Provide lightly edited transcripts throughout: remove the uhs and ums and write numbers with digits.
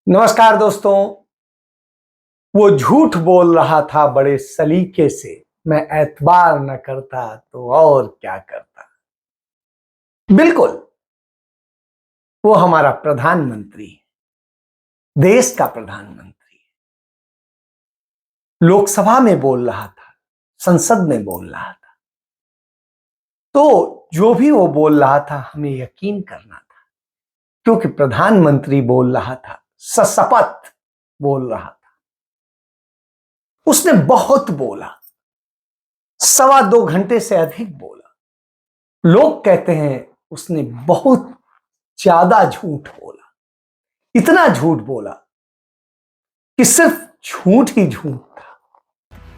नमस्कार दोस्तों। वो झूठ बोल रहा था बड़े सलीके से, मैं एतबार न करता तो और क्या करता। बिल्कुल, वो हमारा प्रधानमंत्री, देश का प्रधानमंत्री लोकसभा में बोल रहा था, संसद में बोल रहा था। तो जो भी वो बोल रहा था हमें यकीन करना था, क्योंकि प्रधानमंत्री बोल रहा था, सशपथ बोल रहा था। उसने बहुत बोला, 2.25 घंटे से अधिक बोला। लोग कहते हैं उसने बहुत ज्यादा झूठ बोला, इतना झूठ बोला कि सिर्फ झूठ ही झूठ था।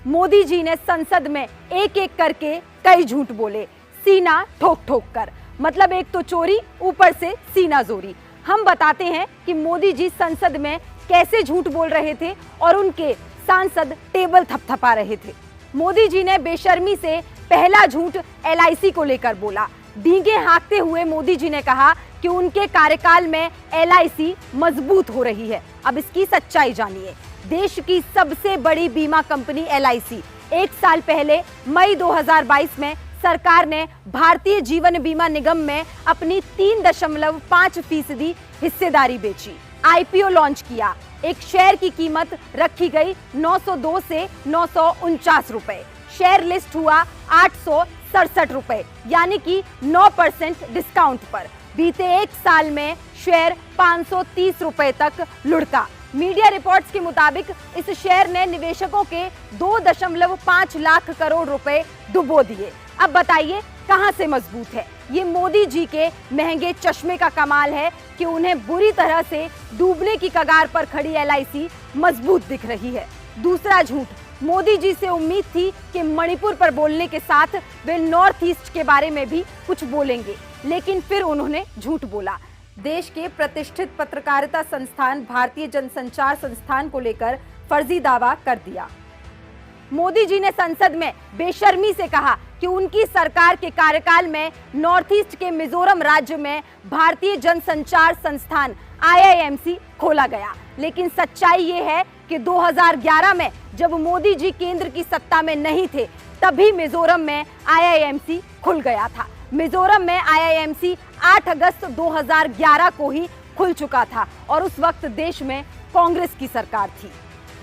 मोदी जी ने संसद में एक एक करके कई झूठ बोले, सीना ठोक ठोक कर। मतलब एक तो चोरी, ऊपर से सीना जोरी। हम बताते हैं कि मोदी जी संसद में कैसे झूठ बोल रहे थे और उनके सांसद टेबल थपथपा रहे थे। मोदी जी ने बेशर्मी से पहला झूठ LIC को लेकर बोला। डींगे हाँकते हुए मोदी जी ने कहा कि उनके कार्यकाल में LIC मजबूत हो रही है। अब इसकी सच्चाई जानिए। देश की सबसे बड़ी बीमा कंपनी LIC 1 साल पहले मई 2022 में सरकार ने भारतीय जीवन बीमा निगम में अपनी 3.5% हिस्सेदारी बेची, IPO लॉन्च किया। एक शेयर की कीमत रखी गई 902 से 949 रुपए। शेयर लिस्ट हुआ 867 रुपए, यानी कि 9% डिस्काउंट पर। बीते 1 साल में शेयर 530 रुपए तक लुढ़का। मीडिया रिपोर्ट्स के मुताबिक इस शेयर ने निवेशकों के 2.5 लाख करोड़ रुपए डुबो दिए। अब बताइए कहां से मजबूत है? ये मोदी जी के महंगे चश्मे का कमाल है कि उन्हें बुरी तरह से डूबने की कगार पर खड़ी LIC मजबूत दिख रही है। दूसरा झूठ, मोदी जी से उम्मीद थी कि मणिपुर पर बोलने के साथ वे नॉर्थ ईस्ट के बारे में भी कुछ बोलेंगे, लेकिन फिर उन्होंने झूठ बोला। देश के प्रतिष्ठित पत्रकारिता संस्थान भारतीय जनसंचार संस्थान को लेकर फर्जी दावा कर दिया। मोदी जी ने संसद में बेशर्मी से कहा कि उनकी सरकार के कार्यकाल में नॉर्थ ईस्ट के मिजोरम राज्य में भारतीय जनसंचार संस्थान IIMC खोला गया। लेकिन सच्चाई ये है कि 2011 में जब मोदी जी केंद्र की सत्ता में नहीं थे, तभी मिजोरम में IIMC खुल गया था। मिजोरम में IIMC 8 अगस्त 2011 को ही खुल चुका था और उस वक्त देश में कांग्रेस की सरकार थी।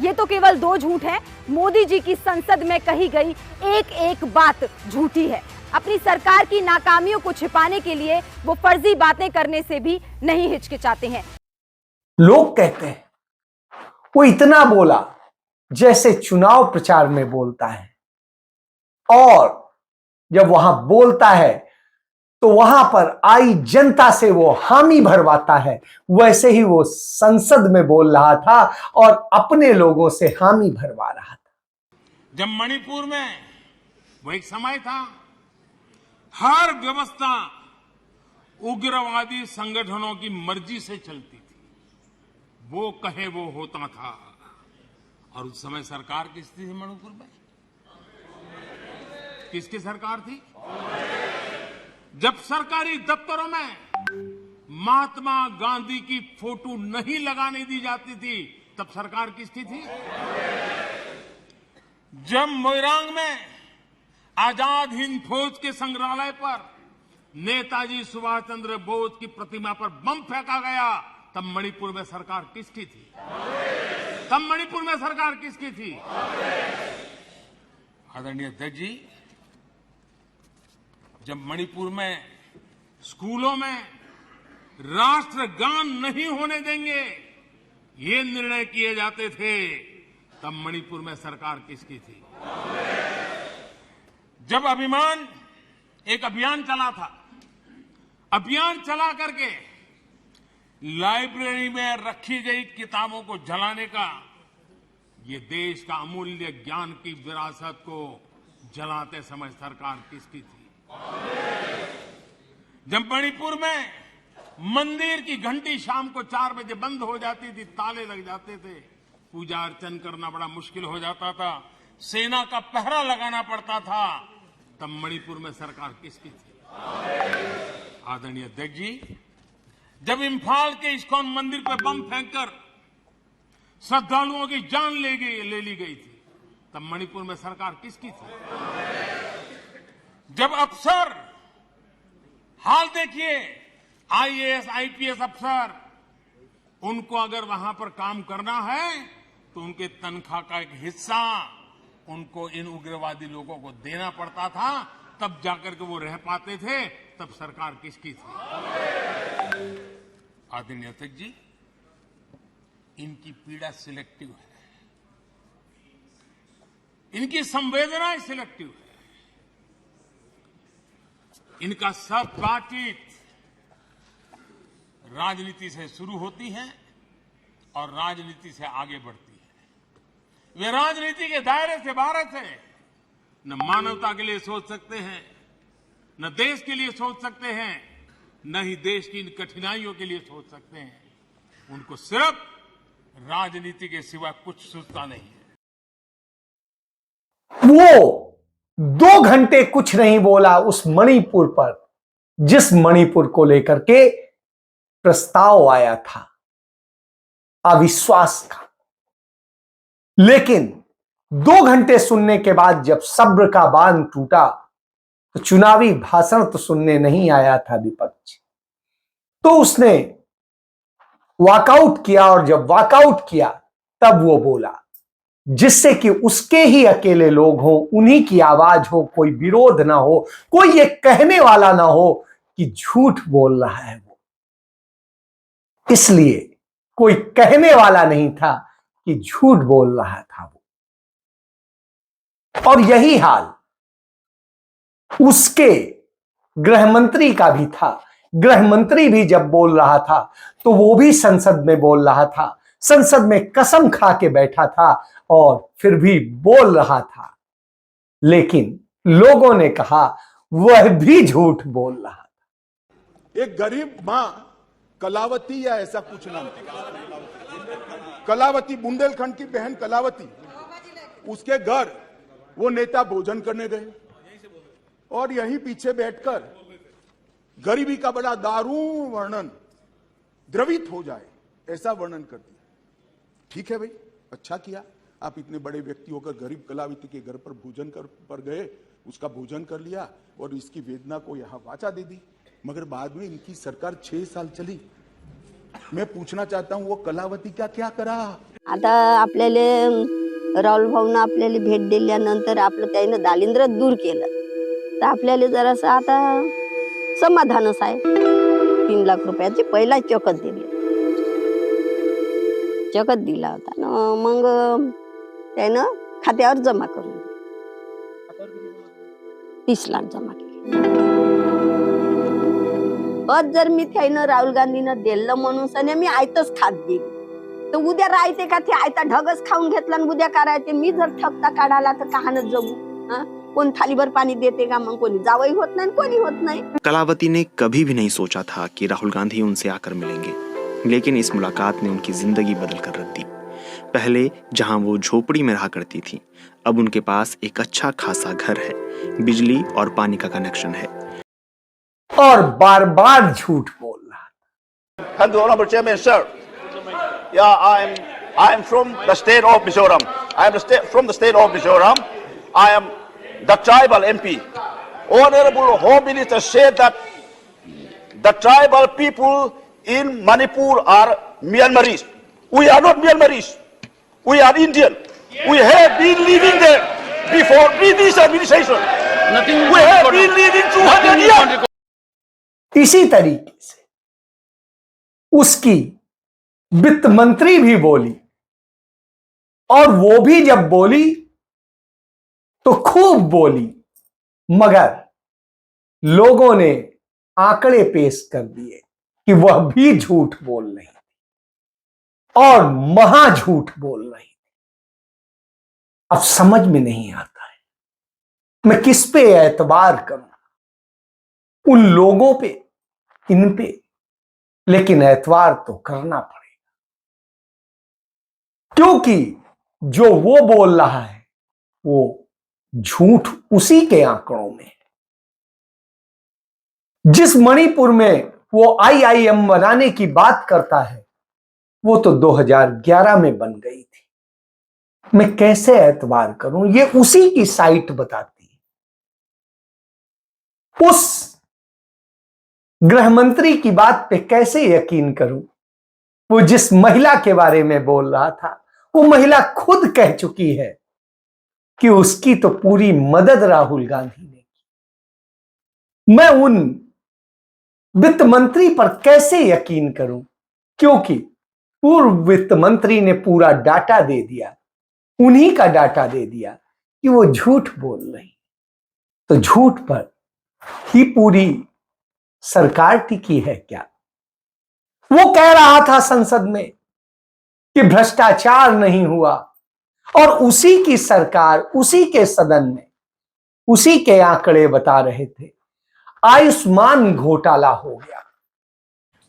ये तो केवल 2 झूठ हैं। मोदी जी की संसद में कही गई एक एक बात झूठी है। अपनी सरकार की नाकामियों को छिपाने के लिए वो फर्जी बातें करने से भी नहीं हिचकिचाते हैं। लोग कहते हैं वो इतना बोला जैसे चुनाव प्रचार में बोलता है, और जब वहां बोलता है तो वहां पर आई जनता से वो हामी भरवाता है। वैसे ही वो संसद में बोल रहा था और अपने लोगों से हामी भरवा रहा था। जब मणिपुर में वो एक समय था, हर व्यवस्था उग्रवादी संगठनों की मर्जी से चलती थी, वो कहे वो होता था। और उस समय सरकार किसकी थी मणिपुर में? किसकी सरकार थी? जब सरकारी दफ्तरों में महात्मा गांधी की फोटो नहीं लगाने दी जाती थी, तब सरकार किसकी थी? जब मोइरांग में आजाद हिंद फौज के संग्रहालय पर नेताजी सुभाष चंद्र बोस की प्रतिमा पर बम फेंका गया, तब मणिपुर में सरकार किसकी थी? तब मणिपुर में सरकार किसकी थी? आदरणीय अध्यक्ष जी, जब मणिपुर में स्कूलों में राष्ट्रगान नहीं होने देंगे, ये निर्णय किए जाते थे, तब मणिपुर में सरकार किसकी थी? जब एक अभियान चला था, अभियान चला करके लाइब्रेरी में रखी गई किताबों को जलाने का, ये देश का अमूल्य ज्ञान की विरासत को जलाते समय सरकार किसकी थी? जब मणिपुर में मंदिर की घंटी शाम को 4 बजे बंद हो जाती थी, ताले लग जाते थे, पूजा अर्चन करना बड़ा मुश्किल हो जाता था, सेना का पहरा लगाना पड़ता था, तब मणिपुर में सरकार किसकी थी? आदरणीय अध्यक्ष जी, जब इम्फाल के इस्कॉन मंदिर पर बम फेंककर श्रद्धालुओं की जान ले ली गई थी, तब मणिपुर में सरकार किसकी थी? जब अफसर, हाल देखिए, आईएएस आईपीएस अफसर, उनको अगर वहां पर काम करना है तो उनके तनख्वाह का एक हिस्सा उनको इन उग्रवादी लोगों को देना पड़ता था, तब जाकर के वो रह पाते थे। तब सरकार किसकी थी? आदरणीय अध्यक्ष जी, इनकी पीड़ा सिलेक्टिव है, इनकी संवेदनाएं सिलेक्टिव है, इनका सब बातचीत राजनीति से शुरू होती है और राजनीति से आगे बढ़ती है। वे राजनीति के दायरे से बाहर थे, न मानवता के लिए सोच सकते हैं, न देश के लिए सोच सकते हैं, न ही देश की इन कठिनाइयों के लिए सोच सकते हैं। उनको सिर्फ राजनीति के सिवा कुछ सूझता नहीं है। वो 2 घंटे कुछ नहीं बोला उस मणिपुर पर, जिस मणिपुर को लेकर के प्रस्ताव आया था अविश्वास का। लेकिन 2 घंटे सुनने के बाद जब सब्र का बांध टूटा तो चुनावी भाषण तो सुनने नहीं आया था विपक्ष, तो उसने वॉकआउट किया, और जब वॉकआउट किया तब वो बोला, जिससे कि उसके ही अकेले लोग हों, उन्हीं की आवाज हो, कोई विरोध ना हो, कोई ये कहने वाला ना हो कि झूठ बोल रहा है वो। इसलिए कोई कहने वाला नहीं था कि झूठ बोल रहा था वो। और यही हाल उसके गृह मंत्री का भी था। गृह मंत्री भी जब बोल रहा था तो वो भी संसद में बोल रहा था, संसद में कसम खा के बैठा था और फिर भी बोल रहा था। लेकिन लोगों ने कहा वह भी झूठ बोल रहा था। एक गरीब मां कलावती या ऐसा कुछ नाम था, कलावती, बुंदेलखंड की बहन कलावती, उसके घर वो नेता भोजन करने गए और यहीं पीछे बैठकर गरीबी का बड़ा दारुण वर्णन, द्रवित हो जाए ऐसा वर्णन कर दिया। ठीक है भाई, अच्छा किया, आप इतने बड़े व्यक्ति होकर गरीब कलावती के घर पर भोजन पर गए, उसका भोजन कर लिया और इसकी वेदना को यहां वाचा दे दी। मगर बाद में इनकी सरकार 6 साल चली। मैं पूछना चाहता हूं वो कलावती का क्या करा? आता आपल्याला राहुल भाऊनं आपल्याला भेट दिल्यानंतर आपलं त्यानं दारिद्र्य दूर केलं, तर आपल्याला जरासं आता समाधानच आहे। 3 लाख रुपयाचे पहिला चकत दिला होता ना, मग त्यानं खात्यावर जमा करून दिले, 30 लाख जमा केले। आज जर मी त्यानं राहुल गांधीनं दिलं म्हणून सने मी आयतच खात गेली, तर उद्या राहते का? ते आयता ढगच खाऊन घेतला आणि उद्या करायचे मी जर ठगता काढाला तर कहाणच जगू? कोण थालीभर पानी देते का? मग कोणी जावई होत नाही, कोणी होत नाही। कलावती ने कभी भी नहीं सोचा था कि राहुल गांधी उनसे आकर मिलेंगे, लेकिन इस मुलाकात ने उनकी जिंदगी बदल कर रख दी। पहले जहां वो झोपड़ी में रहा करती थी, अब उनके पास एक अच्छा खासा घर है, बिजली और पानी का कनेक्शन है, और बार बार झूठ बोल रहा था। Thank you, Honorable Chairman, sir. Yeah, I am from the state of Mizoram. I am from the state of Mizoram. I am the tribal MP. Honorable Home Minister said that the tribal people in Manipur are Myanmaris. We are not Myanmaris. We are Indian. We have been living there before British administration. We have been living 200 years. इसी तरीके से उसकी वित्त मंत्री भी बोली, और वो भी जब बोली तो खूब बोली, मगर लोगों ने आंकड़े पेश कर दिए कि वह भी झूठ बोल रही थी और महा झूठ बोल रही थी। अब समझ में नहीं आता है मैं किस पे एतबार करूं, उन लोगों पे, इन पे, लेकिन एतबार तो करना पड़ेगा, क्योंकि जो वो बोल रहा है वो झूठ उसी के आंकड़ों में है। जिस मणिपुर में वो IIM बनाने की बात करता है, वो तो 2011 में बन गई थी। मैं कैसे एतबार करूं? ये उसी की साइट बताती है। उस गृह मंत्री की बात पे कैसे यकीन करूं? वो जिस महिला के बारे में बोल रहा था, वो महिला खुद कह चुकी है कि उसकी तो पूरी मदद राहुल गांधी ने की। मैं उन वित्त मंत्री पर कैसे यकीन करूं? क्योंकि पूर्व वित्त मंत्री ने पूरा डाटा दे दिया, उन्हीं का डाटा दे दिया कि वो झूठ बोल रही। तो झूठ पर ही पूरी सरकार टिकी है क्या? वो कह रहा था संसद में कि भ्रष्टाचार नहीं हुआ, और उसी की सरकार, उसी के सदन में उसी के आंकड़े बता रहे थे आयुष्मान घोटाला हो गया।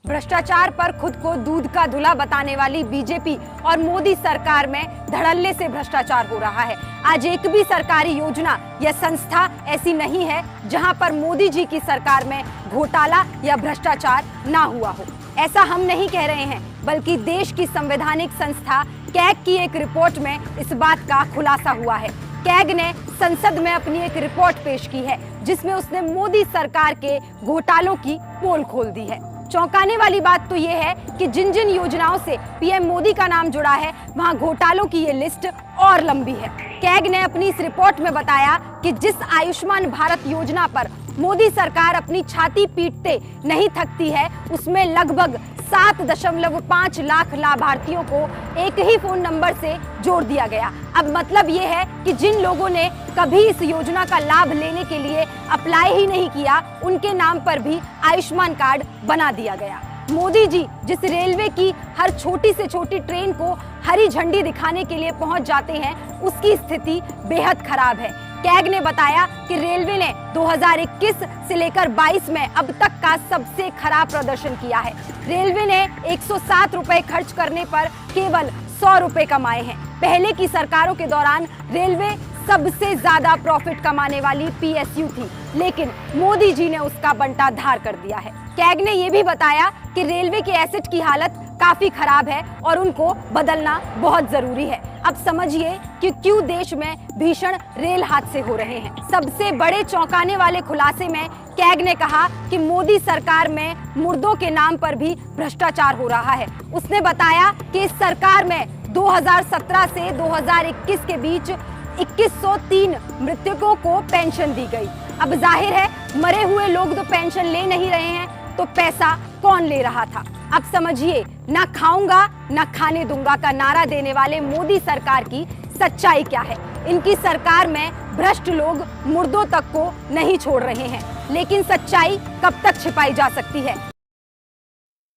भ्रष्टाचार पर खुद को दूध का धुला बताने वाली बीजेपी और मोदी सरकार में धड़ल्ले से भ्रष्टाचार हो रहा है। आज एक भी सरकारी योजना या संस्था ऐसी नहीं है जहां पर मोदी जी की सरकार में घोटाला या भ्रष्टाचार ना हुआ हो। ऐसा हम नहीं कह रहे हैं, बल्कि देश की संवैधानिक संस्था कैग की एक रिपोर्ट में इस बात का खुलासा हुआ है। कैग ने संसद में अपनी एक रिपोर्ट पेश की है, जिसमें उसने मोदी सरकार के घोटालों की पोल खोल दी है। चौंकाने वाली बात तो यह है कि जिन जिन योजनाओं से पीएम मोदी का नाम जुड़ा है, वहां घोटालों की ये लिस्ट और लंबी है। कैग ने अपनी इस रिपोर्ट में बताया कि जिस आयुष्मान भारत योजना पर मोदी सरकार अपनी छाती पीटते नहीं थकती है, उसमें लगभग 7.5 लाख लाभार्थियों को एक ही फोन नंबर से जोड़ दिया गया। अब मतलब ये है कि जिन लोगों ने कभी इस योजना का लाभ लेने के लिए अप्लाई ही नहीं किया, उनके नाम पर भी आयुष्मान कार्ड बना दिया गया। मोदी जी जिस रेलवे की हर छोटी से छोटी ट्रेन को हरी झंडी दिखाने के लिए पहुंच जाते हैं, उसकी स्थिति बेहद खराब है। कैग ने बताया कि रेलवे ने 2021 से लेकर 22 में अब तक का सबसे खराब प्रदर्शन किया है। रेलवे ने 107 रुपए खर्च करने पर केवल 100 रुपए कमाए हैं। पहले की सरकारों के दौरान रेलवे सबसे ज्यादा प्रॉफिट कमाने वाली पीएसयू थी, लेकिन मोदी जी ने उसका बंटा धार कर दिया है। कैग ने यह भी बताया कि रेलवे के एसेट की हालत काफी खराब है और उनको बदलना बहुत जरूरी है। अब समझिए कि क्यों देश में भीषण रेल हादसे हो रहे हैं। सबसे बड़े चौंकाने वाले खुलासे में कैग ने कहा कि मोदी सरकार में मुर्दों के नाम पर भी भ्रष्टाचार हो रहा है। उसने बताया कि इस सरकार में 2017 से 2021 के बीच 2103 मृतकों को पेंशन दी गई। अब जाहिर है मरे हुए लोग तो पेंशन ले नहीं रहे हैं, तो पैसा कौन ले रहा था? अब समझिए, ना खाऊंगा ना खाने दूंगा का नारा देने वाले मोदी सरकार की सच्चाई क्या है। इनकी सरकार में भ्रष्ट लोग मुर्दों तक को नहीं छोड़ रहे हैं, लेकिन सच्चाई कब तक छिपाई जा सकती है?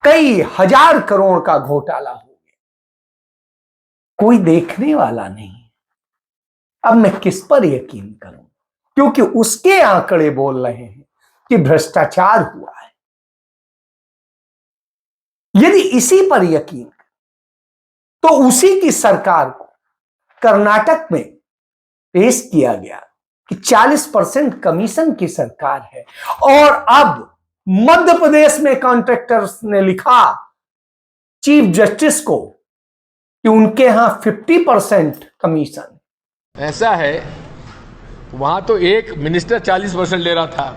कई हजार करोड़ का घोटाला हो गया, कोई देखने वाला नहीं। अब मैं किस पर यकीन करूं? क्योंकि उसके आंकड़े बोल रहे हैं कि भ्रष्टाचार हुआ है। यदि इसी पर यकीन तो उसी की सरकार को कर्नाटक में पेश किया गया कि 40% कमीशन की सरकार है, और अब मध्य प्रदेश में कॉन्ट्रैक्टर्स ने लिखा चीफ जस्टिस को कि उनके यहां 50% कमीशन। ऐसा है, वहां तो एक मिनिस्टर 40% ले रहा था,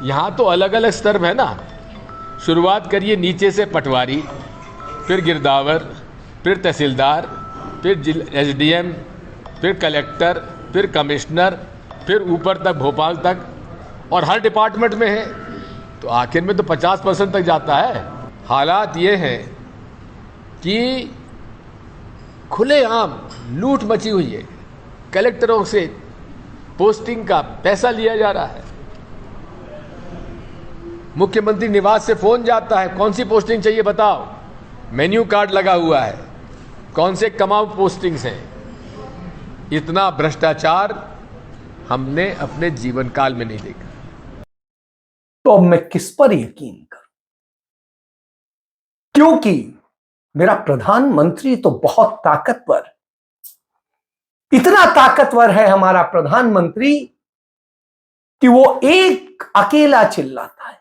यहां तो अलग अलग स्तर है ना। शुरुआत करिए नीचे से, पटवारी, फिर गिरदावर, फिर तहसीलदार, फिर एसडीएम, फिर कलेक्टर, फिर कमिश्नर, फिर ऊपर तक भोपाल तक, और हर डिपार्टमेंट में है, तो आखिर में तो 50% तक जाता है। हालात ये हैं कि खुलेआम लूट मची हुई है। कलेक्टरों से पोस्टिंग का पैसा लिया जा रहा है। मुख्यमंत्री निवास से फोन जाता है, कौन सी पोस्टिंग चाहिए बताओ, मेन्यू कार्ड लगा हुआ है, कौन से कमाऊ पोस्टिंग्स हैं। इतना भ्रष्टाचार हमने अपने जीवन काल में नहीं देखा। तो अब मैं किस पर यकीन करूं? क्योंकि मेरा प्रधानमंत्री तो बहुत ताकतवर, इतना ताकतवर है हमारा प्रधानमंत्री कि वो एक अकेला चिल्लाता है,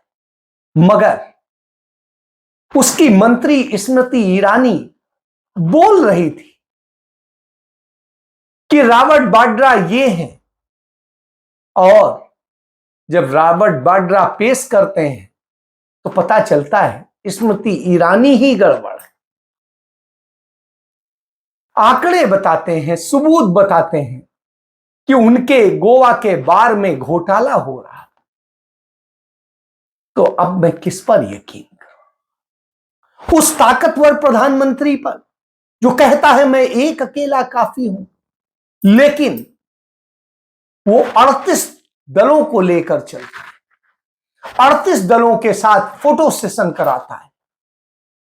मगर उसकी मंत्री स्मृति ईरानी बोल रही थी कि रॉबर्ट वाड्रा ये हैं, और जब रॉबर्ट वाड्रा पेश करते हैं तो पता चलता है स्मृति ईरानी ही गड़बड़ है। आंकड़े बताते हैं, सबूत बताते हैं कि उनके गोवा के बार में घोटाला हो रहा। तो अब मैं किस पर यकीन करूं? उस ताकतवर प्रधानमंत्री पर जो कहता है मैं एक अकेला काफी हूं, लेकिन वो 38 दलों को लेकर चलता है, 38 दलों के साथ फोटो सेशन कराता है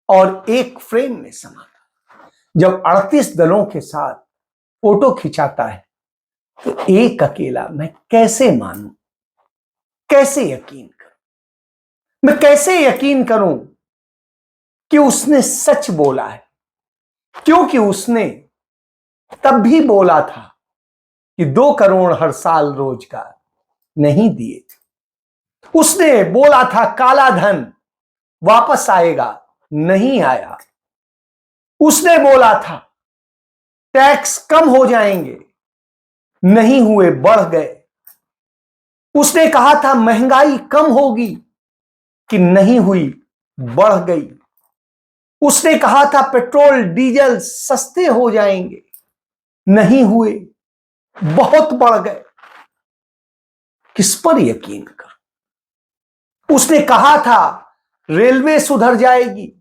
और एक फ्रेम में समाता है। जब 38 दलों के साथ फोटो खिंचाता है तो एक अकेला मैं कैसे मानूं, कैसे यकीन करूं? मैं कैसे यकीन करूं कि उसने सच बोला है? क्योंकि उसने तब भी बोला था कि 2 करोड़ हर साल रोजगार नहीं दिए थे। उसने बोला था काला धन वापस आएगा, नहीं आया। उसने बोला था टैक्स कम हो जाएंगे, नहीं हुए, बढ़ गए। उसने कहा था महंगाई कम होगी, कि नहीं हुई, बढ़ गई। उसने कहा था पेट्रोल डीजल सस्ते हो जाएंगे, नहीं हुए, बहुत बढ़ गए। किस पर यकीन कर? उसने कहा था रेलवे सुधर जाएगी,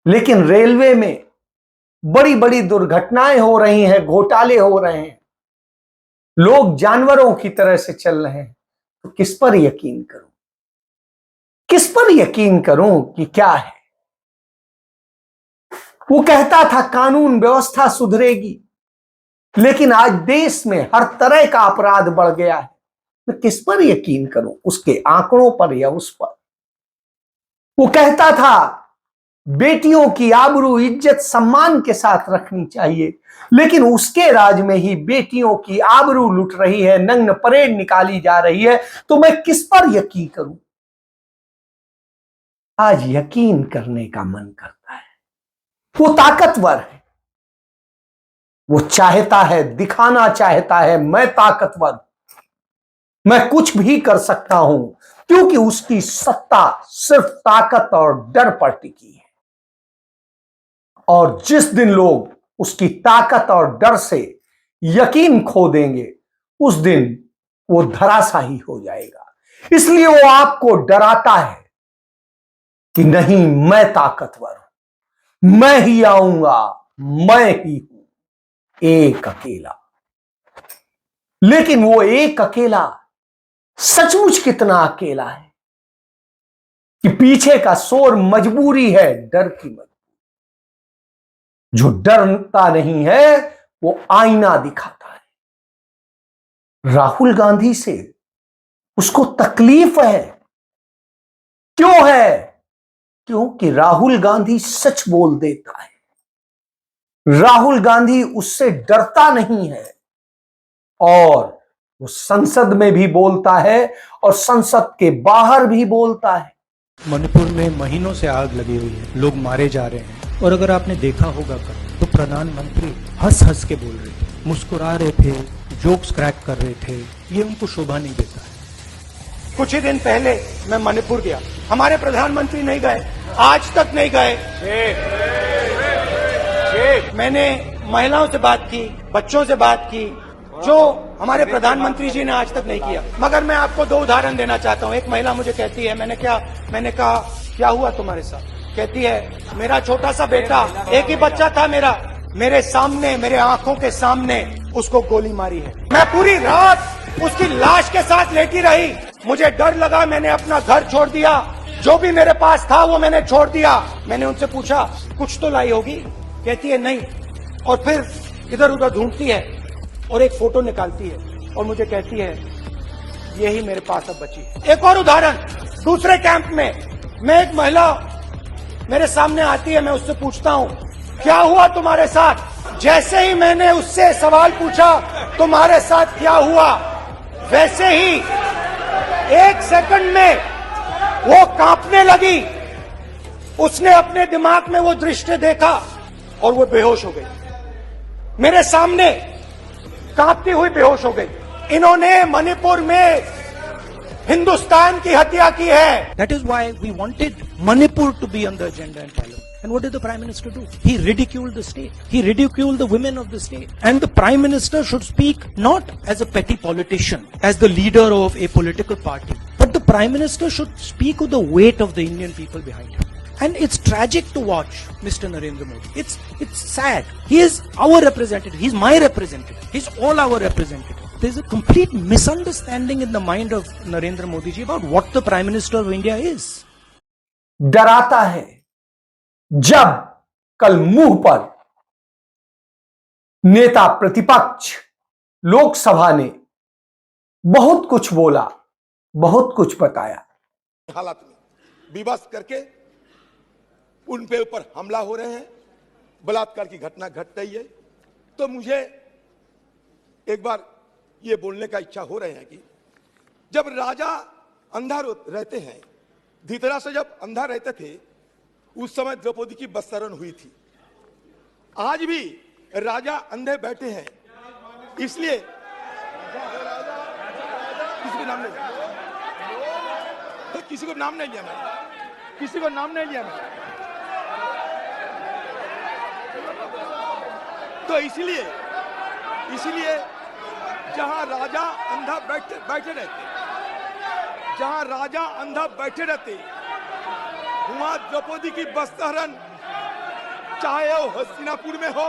लेकिन रेलवे में बड़ी बड़ी दुर्घटनाएं हो रही हैं, घोटाले हो रहे हैं, लोग जानवरों की तरह से चल रहे हैं। तो किस पर यकीन करूं? किस पर यकीन करूं कि क्या है? वो कहता था कानून व्यवस्था सुधरेगी, लेकिन आज देश में हर तरह का अपराध बढ़ गया है। मैं किस पर यकीन करूं? उसके आंकड़ों पर या उस पर? वो कहता था बेटियों की आबरू इज्जत सम्मान के साथ रखनी चाहिए, लेकिन उसके राज में ही बेटियों की आबरू लुट रही है, नग्न परेड निकाली जा रही है। तो मैं किस पर यकीन करूं? आज यकीन करने का मन करता है। वो ताकतवर है, वो चाहता है, दिखाना चाहता है मैं ताकतवर, मैं कुछ भी कर सकता हूं, क्योंकि उसकी सत्ता सिर्फ ताकत और डर पर टिकी है। और जिस दिन लोग उसकी ताकत और डर से यकीन खो देंगे, उस दिन वो धराशायी हो जाएगा। इसलिए वो आपको डराता है कि नहीं, मैं ताकतवर हूं, मैं ही आऊंगा, मैं ही हूं, एक अकेला। लेकिन वो एक अकेला सचमुच कितना अकेला है कि पीछे का शोर मजबूरी है, डर की मजबूरी। जो डरता नहीं है वो आईना दिखाता है। राहुल गांधी से उसको तकलीफ है। क्यों है? क्योंकि राहुल गांधी सच बोल देता है। राहुल गांधी उससे डरता नहीं है, और वो संसद में भी बोलता है और संसद के बाहर भी बोलता है। मणिपुर में महीनों से आग लगी हुई है, लोग मारे जा रहे हैं, और अगर आपने देखा होगा तो प्रधानमंत्री हंस हंस के बोल रहे थे, मुस्कुरा रहे थे, जोक्स क्रैक कर रहे थे। ये उनको शोभा नहीं देता है। कुछ ही दिन पहले मैं मणिपुर गया, हमारे प्रधानमंत्री नहीं गए, आज तक नहीं गए। मैंने महिलाओं से बात की, बच्चों से बात की, जो हमारे प्रधानमंत्री जी ने आज तक नहीं किया। मगर मैं आपको 2 उदाहरण देना चाहता हूँ। एक महिला मुझे कहती है, मैंने कहा क्या हुआ तुम्हारे साथ? कहती है मेरा छोटा सा बेटा, एक ही बच्चा था मेरा, मेरे सामने, मेरे आंखों के सामने उसको गोली मारी है। मैं पूरी रात उसकी लाश के साथ लेटी रही, मुझे डर लगा, मैंने अपना घर छोड़ दिया, जो भी मेरे पास था वो मैंने छोड़ दिया। मैंने उनसे पूछा कुछ तो लाई होगी? कहती है नहीं। और फिर इधर उधर ढूंढती है और एक फोटो निकालती है और मुझे कहती है यही मेरे पास अब बची है। एक और उदाहरण, दूसरे कैंप में मैं, एक महिला मेरे सामने आती है, मैं उससे पूछता हूं क्या हुआ तुम्हारे साथ? जैसे ही मैंने उससे सवाल पूछा तुम्हारे साथ क्या हुआ, वैसे ही 1 सेकंड में वो कांपने लगी। उसने अपने दिमाग में वो दृश्य देखा और वो बेहोश हो गई, मेरे सामने कांपती हुई बेहोश हो गई। इन्होंने मणिपुर में हिंदुस्तान की हत्या की है। That is why we wanted Manipur to be on the agenda in Parliament. And what did the Prime Minister do? He ridiculed the state. He ridiculed the women of the state. And the Prime Minister should speak not as a petty politician, as the leader of a political party, but the Prime Minister should speak with the weight of the Indian people behind him. And it's tragic to watch Mr. Narendra Modi. It's sad. He is our representative. He's my representative. He's all our representative. There's a complete misunderstanding in the mind of Narendra Modi ji about what the Prime Minister of India is. डराता है जब कल मुंह पर नेता प्रतिपक्ष लोकसभा ने बहुत कुछ बोला, बहुत कुछ बताया। हालात में विवश करके उन पे ऊपर हमला हो रहे हैं, बलात्कार की घटना घट रही है। तो मुझे एक बार ये बोलने का इच्छा हो रहे हैं कि जब राजा अंधा रहते हैं, धृतराष्ट्र जब अंधा रहते थे, उस समय द्रौपदी की बस्त्रण हुई थी। आज भी राजा अंधे बैठे हैं, इसलिए किसी को नाम नहीं लिया, किसी को नाम नहीं लिया मैंने, किसी को नाम नहीं लिया मैंने। तो इसलिए जहां राजा अंधा बैठे रहते, जहां राजा अंधा बैठे रहते, वहां द्रौपदी की बस्त्रण, चाहे वो हस्तिनापुर में हो,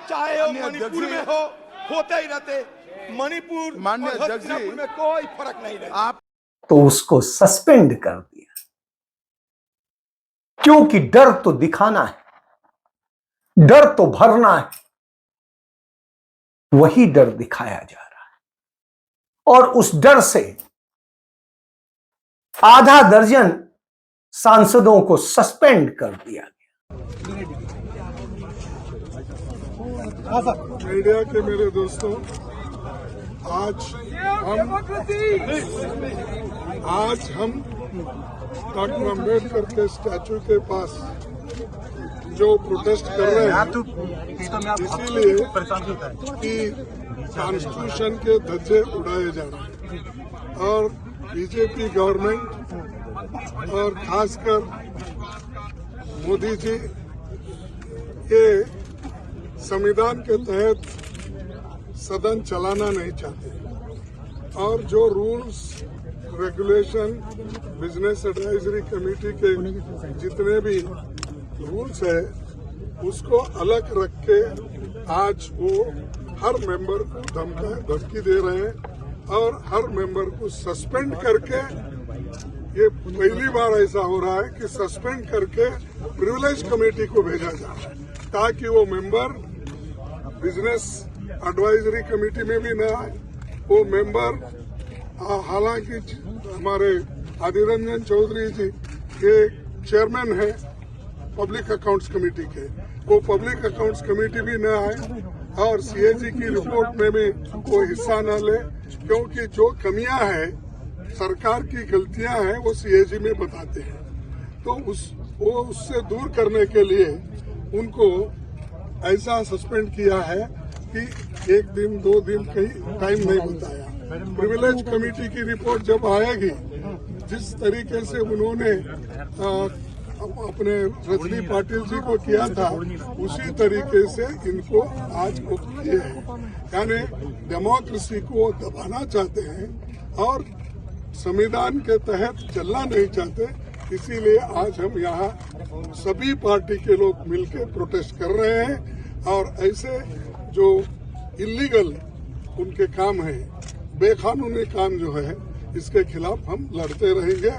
चाहे वो मणिपुर में हो, होते ही रहते। मणिपुर और हस्तिनापुर में कोई फर्क नहीं रहता। आप तो उसको सस्पेंड कर दिया, क्योंकि डर तो दिखाना है, डर तो भरना है, वही डर दिखाया जा रहा है। और उस डर से आधा दर्जन सांसदों को सस्पेंड कर दिया गया। मीडिया के मेरे दोस्तों, आज हम डॉक्टर अम्बेडकर के स्टैचू के पास जो प्रोटेस्ट कर रहे हैं, इसीलिए कि कॉन्स्टिट्यूशन के धज्जे उड़ाए जा रहे हैं और बीजेपी गवर्नमेंट और खासकर मोदी जी ये संविधान के तहत सदन चलाना नहीं चाहते और जो rules regulation business advisory committee के जितने भी रूल्स है उसको अलग रख के आज वो हर मेंबर को धमकी दे रहे हैं और हर मेंबर को सस्पेंड करके, ये पहली बार ऐसा हो रहा है कि सस्पेंड करके प्रिविलेज कमेटी को भेजा जा रहा है ताकि वो मेंबर बिजनेस एडवाइजरी कमेटी में भी न आए। वो मेंबर हालांकि हमारे आदिर रंजन चौधरी जी के चेयरमैन है पब्लिक अकाउंट्स कमेटी के, वो पब्लिक अकाउंट्स कमेटी भी न आए और सीएजी की रिपोर्ट में भी कोई हिस्सा न ले, क्योंकि जो कमियां हैं, सरकार की गलतियां हैं, वो सीएजी में बताते हैं। तो उससे दूर करने के लिए उनको ऐसा सस्पेंड किया है कि 1 दिन 2 दिन कहीं टाइम नहीं बताया। प्रिविलेज कमेटी की रिपोर्ट जब आएगी, जिस तरीके से उन्होंने अपने रजनी पाटिल जी को किया था, उसी तरीके से इनको आज को किए हैं। यानी डेमोक्रेसी को दबाना चाहते हैं और संविधान के तहत चलना नहीं चाहते। इसीलिए आज हम यहाँ सभी पार्टी के लोग मिलकर प्रोटेस्ट कर रहे हैं और ऐसे जो इलीगल उनके काम है, बेकानूनी काम जो है, इसके खिलाफ हम लड़ते रहेंगे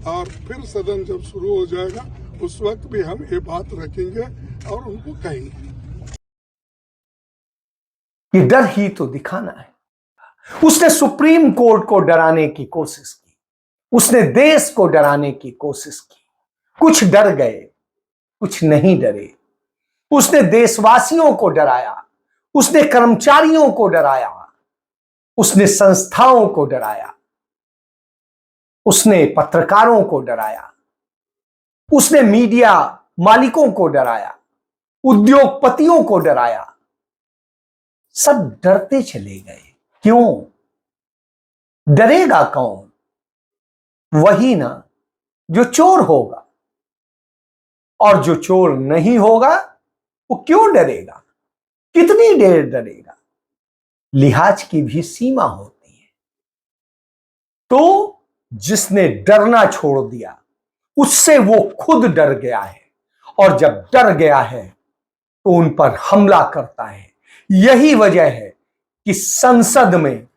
और फिर सदन जब शुरू हो जाएगा उस वक्त भी हम ये बात रखेंगे और उनको कहेंगे। ये डर ही तो दिखाना है। उसने सुप्रीम कोर्ट को डराने की कोशिश की, उसने देश को डराने की कोशिश की। कुछ डर गए, कुछ नहीं डरे। उसने देशवासियों को डराया, उसने कर्मचारियों को डराया, उसने संस्थाओं को डराया, उसने पत्रकारों को डराया, उसने मीडिया मालिकों को डराया, उद्योगपतियों को डराया। सब डरते चले गए। क्यों? डरेगा कौन? वही ना जो चोर होगा। और जो चोर नहीं होगा वो क्यों डरेगा? कितनी देर डरेगा? लिहाज की भी सीमा होती है। तो जिसने डरना छोड़ दिया उससे वो खुद डर गया है, और जब डर गया है तो उन पर हमला करता है। यही वजह है कि संसद में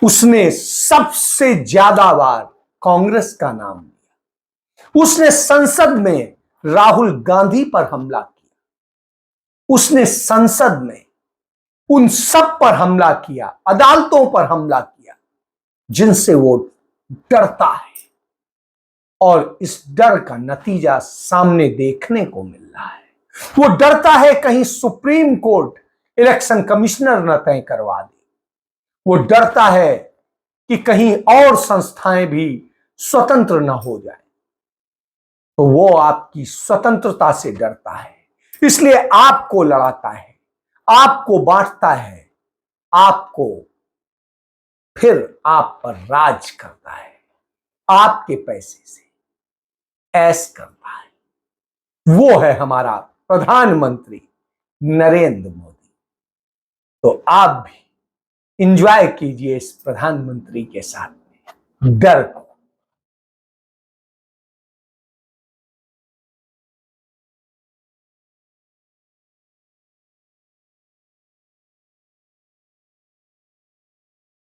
उसने सबसे ज्यादा बार कांग्रेस का नाम लिया। उसने संसद में राहुल गांधी पर हमला किया। उसने संसद में उन सब पर हमला किया, अदालतों पर हमला किया जिनसे वो डरता है। और इस डर का नतीजा सामने देखने को मिल रहा है। वो डरता है कहीं सुप्रीम कोर्ट इलेक्शन कमिश्नर न तय करवा दे। वो डरता है कि कहीं और संस्थाएं भी स्वतंत्र न हो जाए। तो वो आपकी स्वतंत्रता से डरता है, इसलिए आपको लड़ाता है, आपको बांटता है, आपको फिर आप पर राज करता है, आपके पैसे से ऐश करता है। वो है हमारा प्रधानमंत्री नरेंद्र मोदी। तो आप भी एंजॉय कीजिए इस प्रधानमंत्री के साथ में डर को।